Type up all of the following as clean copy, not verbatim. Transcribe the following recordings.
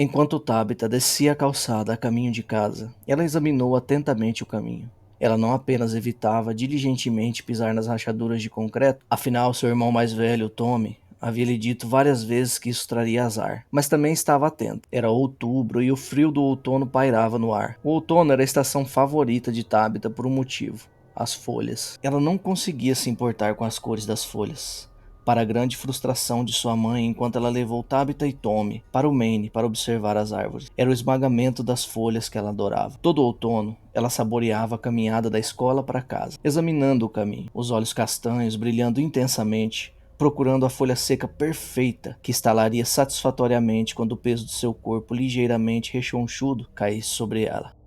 Enquanto Tabitha descia a calçada a caminho de casa, ela examinou atentamente o caminho. Ela não apenas evitava diligentemente pisar nas rachaduras de concreto, afinal seu irmão mais velho, Tommy, havia lhe dito várias vezes que isso traria azar, mas também estava atenta. Era outubro e o frio do outono pairava no ar. O outono era a estação favorita de Tabitha por um motivo: as folhas. Ela não conseguia se importar com as cores das folhas, para a grande frustração de sua mãe, enquanto ela levou Tabitha e Tommy para o Maine para observar as árvores. Era o esmagamento das folhas que ela adorava. Todo outono, ela saboreava a caminhada da escola para casa, examinando o caminho, os olhos castanhos brilhando intensamente, procurando a folha seca perfeita que estalaria satisfatoriamente quando o peso do seu corpo ligeiramente rechonchudo caísse sobre ela.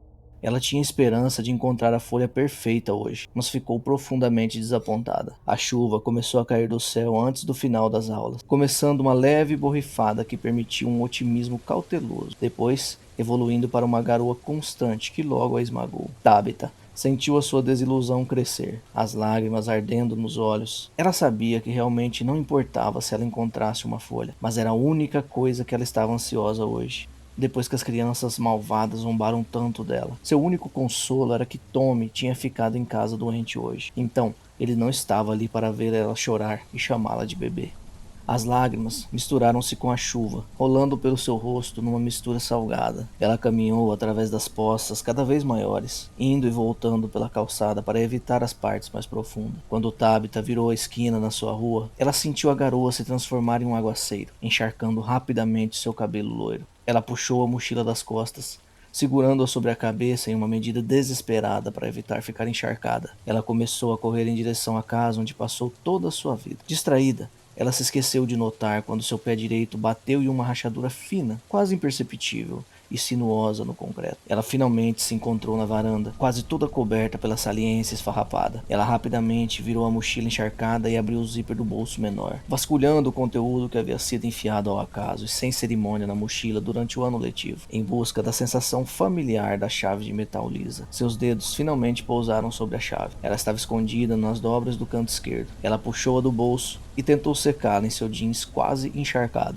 Ela tinha esperança de encontrar a folha perfeita hoje, mas ficou profundamente desapontada. A chuva começou a cair do céu antes do final das aulas, começando uma leve borrifada que permitia um otimismo cauteloso, depois evoluindo para uma garoa constante que logo a esmagou. Tabitha sentiu a sua desilusão crescer, as lágrimas ardendo nos olhos. Ela sabia que realmente não importava se ela encontrasse uma folha, mas era a única coisa que ela estava ansiosa hoje. Depois que as crianças malvadas zombaram tanto dela, seu único consolo era que Tommy tinha ficado em casa doente hoje. Então, ele não estava ali para ver ela chorar e chamá-la de bebê. As lágrimas misturaram-se com a chuva, rolando pelo seu rosto numa mistura salgada. Ela caminhou através das poças cada vez maiores, indo e voltando pela calçada para evitar as partes mais profundas. Quando Tabitha virou a esquina na sua rua, ela sentiu a garoa se transformar em um aguaceiro, encharcando rapidamente seu cabelo loiro. Ela puxou a mochila das costas, segurando-a sobre a cabeça em uma medida desesperada para evitar ficar encharcada. Ela começou a correr em direção à casa onde passou toda a sua vida. Distraída, ela se esqueceu de notar quando seu pé direito bateu em uma rachadura fina, quase imperceptível e sinuosa no concreto. Ela finalmente se encontrou na varanda, quase toda coberta pela saliência esfarrapada. Ela rapidamente virou a mochila encharcada e abriu o zíper do bolso menor, vasculhando o conteúdo que havia sido enfiado ao acaso e sem cerimônia na mochila durante o ano letivo, em busca da sensação familiar da chave de metal lisa. Seus dedos finalmente pousaram sobre a chave. Ela estava escondida nas dobras do canto esquerdo. Ela puxou-a do bolso e tentou secá-la em seu jeans quase encharcado.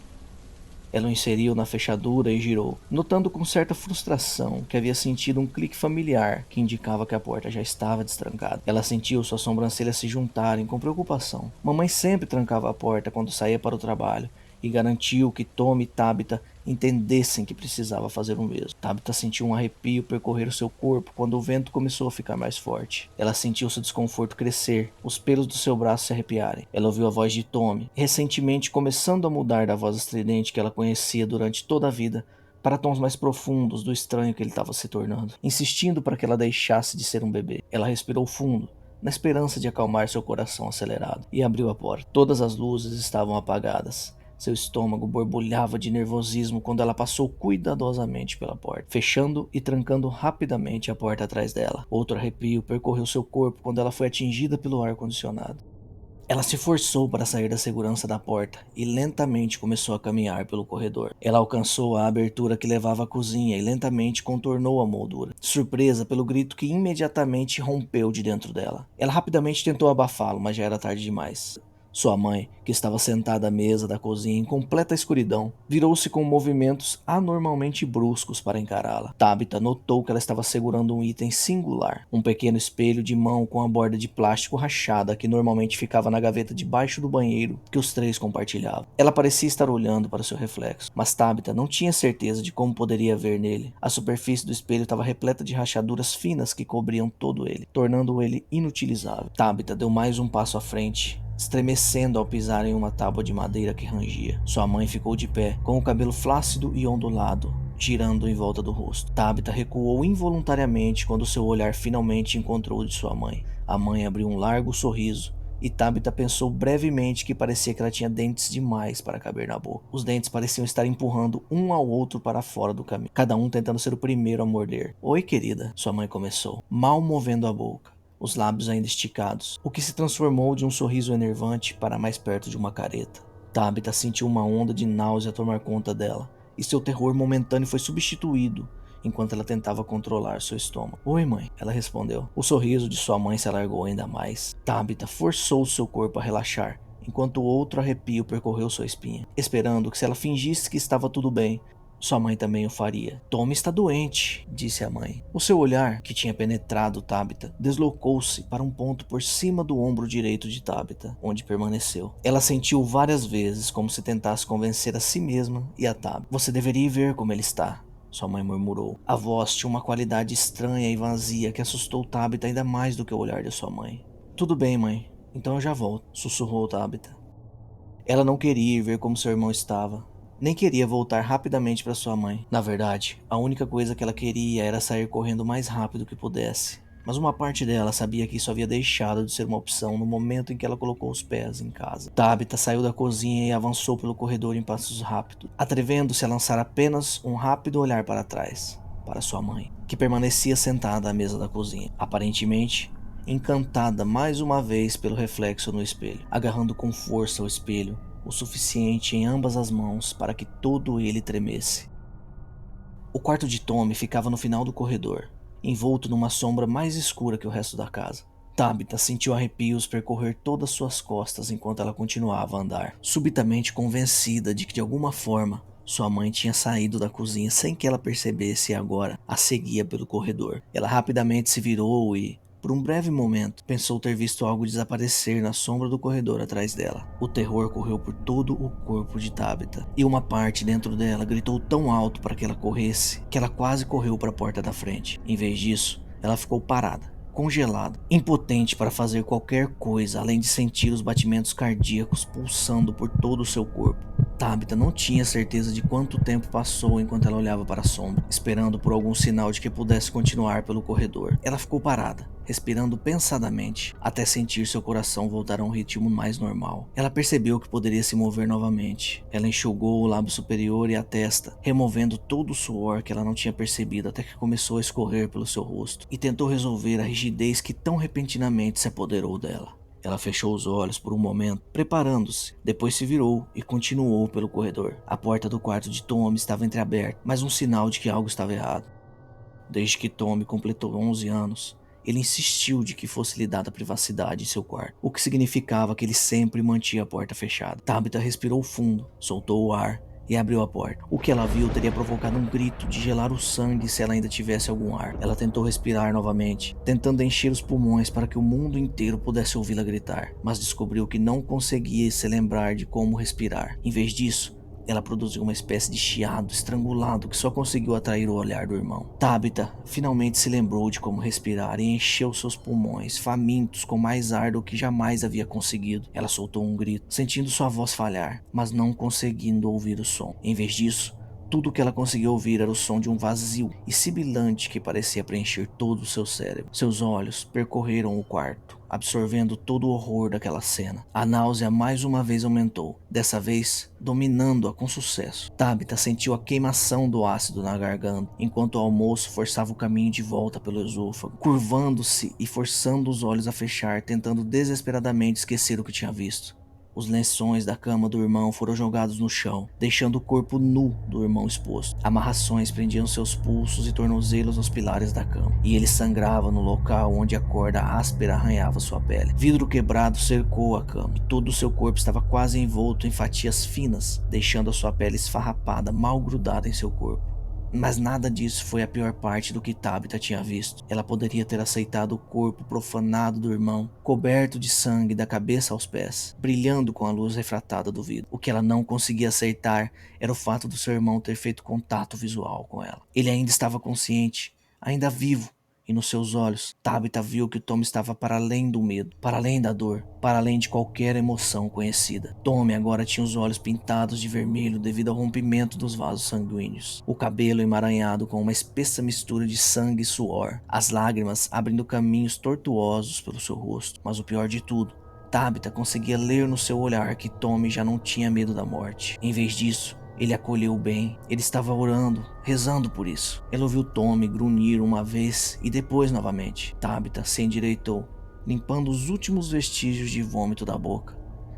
Ela o inseriu na fechadura e girou, notando com certa frustração que havia sentido um clique familiar que indicava que a porta já estava destrancada. Ela sentiu suas sobrancelhas se juntarem com preocupação. Mamãe sempre trancava a porta quando saía para o trabalho e garantiu que Tommy e Tabitha entendessem que precisava fazer o mesmo. Tabitha sentiu um arrepio percorrer o seu corpo quando o vento começou a ficar mais forte. Ela sentiu seu desconforto crescer, os pelos do seu braço se arrepiarem. Ela ouviu a voz de Tommy, recentemente começando a mudar da voz estridente que ela conhecia durante toda a vida para tons mais profundos do estranho que ele estava se tornando, insistindo para que ela deixasse de ser um bebê. Ela respirou fundo, na esperança de acalmar seu coração acelerado, e abriu a porta. Todas as luzes estavam apagadas. Seu estômago borbulhava de nervosismo quando ela passou cuidadosamente pela porta, fechando e trancando rapidamente a porta atrás dela. Outro arrepio percorreu seu corpo quando ela foi atingida pelo ar-condicionado. Ela se forçou para sair da segurança da porta e lentamente começou a caminhar pelo corredor. Ela alcançou a abertura que levava à cozinha e lentamente contornou a moldura, surpresa pelo grito que imediatamente rompeu de dentro dela. Ela rapidamente tentou abafá-lo, mas já era tarde demais. Sua mãe, que estava sentada à mesa da cozinha em completa escuridão, virou-se com movimentos anormalmente bruscos para encará-la. Tabitha notou que ela estava segurando um item singular, um pequeno espelho de mão com a borda de plástico rachada que normalmente ficava na gaveta debaixo do banheiro que os três compartilhavam. Ela parecia estar olhando para seu reflexo, mas Tabitha não tinha certeza de como poderia ver nele. A superfície do espelho estava repleta de rachaduras finas que cobriam todo ele, tornando ele inutilizável. Tabitha deu mais um passo à frente, estremecendo ao pisar em uma tábua de madeira que rangia. Sua mãe ficou de pé, com o cabelo flácido e ondulado, girando em volta do rosto. Tabitha recuou involuntariamente quando seu olhar finalmente encontrou o de sua mãe. A mãe abriu um largo sorriso, e Tabitha pensou brevemente que parecia que ela tinha dentes demais para caber na boca. Os dentes pareciam estar empurrando um ao outro para fora do caminho, cada um tentando ser o primeiro a morder. "Oi, querida", sua mãe começou, mal movendo a boca, os lábios ainda esticados, o que se transformou de um sorriso enervante para mais perto de uma careta. Tabitha sentiu uma onda de náusea tomar conta dela, e seu terror momentâneo foi substituído enquanto ela tentava controlar seu estômago. "Oi, mãe", ela respondeu. O sorriso de sua mãe se alargou ainda mais. Tabitha forçou seu corpo a relaxar, enquanto outro arrepio percorreu sua espinha, esperando que se ela fingisse que estava tudo bem, Sua mãe também o faria. Tommy está doente, disse a mãe. O seu olhar, que tinha penetrado Tabitha, deslocou-se para um ponto por cima do ombro direito de Tabitha, onde permaneceu. Ela sentiu várias vezes como se tentasse convencer a si mesma e a Tabitha. Você deveria ver como ele está, sua mãe murmurou. A voz tinha uma qualidade estranha e vazia que assustou Tabitha ainda mais do que o olhar de sua mãe. Tudo bem, mãe. Então eu já volto, sussurrou Tabitha. Ela não queria ir ver como seu irmão estava, nem queria voltar rapidamente para sua mãe. Na verdade, a única coisa que ela queria era sair correndo o mais rápido que pudesse. Mas uma parte dela sabia que isso havia deixado de ser uma opção no momento em que ela colocou os pés em casa. Tabitha saiu da cozinha e avançou pelo corredor em passos rápidos, atrevendo-se a lançar apenas um rápido olhar para trás, para sua mãe, que permanecia sentada à mesa da cozinha, aparentemente encantada mais uma vez pelo reflexo no espelho, agarrando com força o espelho, o suficiente em ambas as mãos para que todo ele tremesse. O quarto de Tommy ficava no final do corredor, envolto numa sombra mais escura que o resto da casa. Tabitha sentiu arrepios percorrer todas suas costas enquanto ela continuava a andar, subitamente convencida de que de alguma forma sua mãe tinha saído da cozinha sem que ela percebesse e agora a seguia pelo corredor. Ela rapidamente se virou e, por um breve momento, pensou ter visto algo desaparecer na sombra do corredor atrás dela. O terror correu por todo o corpo de Tabitha, e uma parte dentro dela gritou tão alto para que ela corresse, que ela quase correu para a porta da frente. Em vez disso, ela ficou parada, congelada, impotente para fazer qualquer coisa além de sentir os batimentos cardíacos pulsando por todo o seu corpo. Tabitha não tinha certeza de quanto tempo passou enquanto ela olhava para a sombra, esperando por algum sinal de que pudesse continuar pelo corredor. Ela ficou parada, respirando pensadamente, até sentir seu coração voltar a um ritmo mais normal. Ela percebeu que poderia se mover novamente. Ela enxugou o lábio superior e a testa, removendo todo o suor que ela não tinha percebido até que começou a escorrer pelo seu rosto, e tentou resolver a rigidez que tão repentinamente se apoderou dela. Ela fechou os olhos por um momento, preparando-se. Depois se virou e continuou pelo corredor. A porta do quarto de Tommy estava entreaberta, mas um sinal de que algo estava errado. Desde que Tommy completou 11 anos, ele insistiu de que fosse lhe dada privacidade em seu quarto, o que significava que ele sempre mantinha a porta fechada. Tabitha respirou fundo, soltou o ar e abriu a porta. O que ela viu teria provocado um grito de gelar o sangue se ela ainda tivesse algum ar. Ela tentou respirar novamente, tentando encher os pulmões para que o mundo inteiro pudesse ouvi-la gritar, mas descobriu que não conseguia se lembrar de como respirar. Em vez disso, ela produziu uma espécie de chiado estrangulado que só conseguiu atrair o olhar do irmão. Tabitha finalmente se lembrou de como respirar e encheu seus pulmões, famintos com mais ar do que jamais havia conseguido. Ela soltou um grito, sentindo sua voz falhar, mas não conseguindo ouvir o som. Em vez disso, tudo o que ela conseguiu ouvir era o som de um vazio e sibilante que parecia preencher todo o seu cérebro. Seus olhos percorreram o quarto, absorvendo todo o horror daquela cena. A náusea mais uma vez aumentou, dessa vez dominando-a com sucesso. Tabitha sentiu a queimação do ácido na garganta, enquanto o almoço forçava o caminho de volta pelo esôfago, curvando-se e forçando os olhos a fechar, tentando desesperadamente esquecer o que tinha visto. Os lençóis da cama do irmão foram jogados no chão, deixando o corpo nu do irmão exposto. Amarrações prendiam seus pulsos e tornozelos nos pilares da cama, e ele sangrava no local onde a corda áspera arranhava sua pele. Vidro quebrado cercou a cama, e todo o seu corpo estava quase envolto em fatias finas, deixando a sua pele esfarrapada, mal grudada em seu corpo. Mas nada disso foi a pior parte do que Tabitha tinha visto. Ela poderia ter aceitado o corpo profanado do irmão, coberto de sangue da cabeça aos pés, brilhando com a luz refratada do vidro. O que ela não conseguia aceitar era o fato do seu irmão ter feito contato visual com ela. Ele ainda estava consciente, ainda vivo, e nos seus olhos, Tabitha viu que Tommy estava para além do medo, para além da dor, para além de qualquer emoção conhecida. Tommy agora tinha os olhos pintados de vermelho devido ao rompimento dos vasos sanguíneos, o cabelo emaranhado com uma espessa mistura de sangue e suor, as lágrimas abrindo caminhos tortuosos pelo seu rosto. Mas o pior de tudo, Tabitha conseguia ler no seu olhar que Tommy já não tinha medo da morte. Em vez disso, ele acolheu bem. Ele estava orando, rezando por isso. Ela ouviu Tommy grunhir uma vez e depois novamente. Tabitha se endireitou, limpando os últimos vestígios de vômito da boca.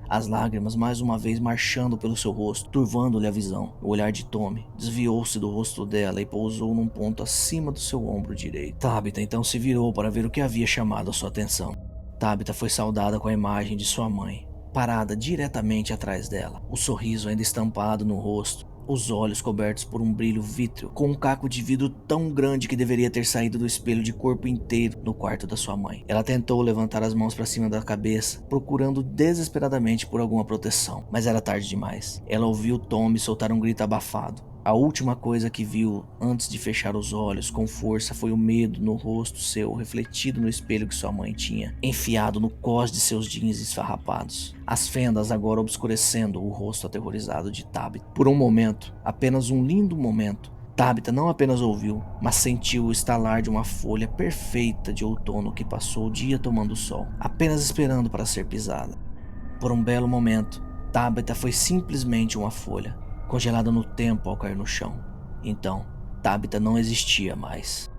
As lágrimas mais uma vez marchando pelo seu rosto, turvando-lhe a visão. O olhar de Tommy desviou-se do rosto dela e pousou num ponto acima do seu ombro direito. Tabitha então se virou para ver o que havia chamado a sua atenção. Tabitha foi saudada com a imagem de sua mãe, parada diretamente atrás dela, o sorriso ainda estampado no rosto, os olhos cobertos por um brilho vítreo, com um caco de vidro tão grande que deveria ter saído do espelho de corpo inteiro no quarto da sua mãe. Ela tentou levantar as mãos para cima da cabeça, procurando desesperadamente por alguma proteção, mas era tarde demais. Ela ouviu Tommy soltar um grito abafado. A última coisa que viu antes de fechar os olhos com força foi o medo no rosto seu, refletido no espelho que sua mãe tinha enfiado no cós de seus jeans esfarrapados, as fendas agora obscurecendo o rosto aterrorizado de Tabitha. Por um momento, apenas um lindo momento, Tabitha não apenas ouviu, mas sentiu o estalar de uma folha perfeita de outono que passou o dia tomando sol, apenas esperando para ser pisada. Por um belo momento, Tabitha foi simplesmente uma folha, congelada no tempo ao cair no chão. Então, Tabitha não existia mais.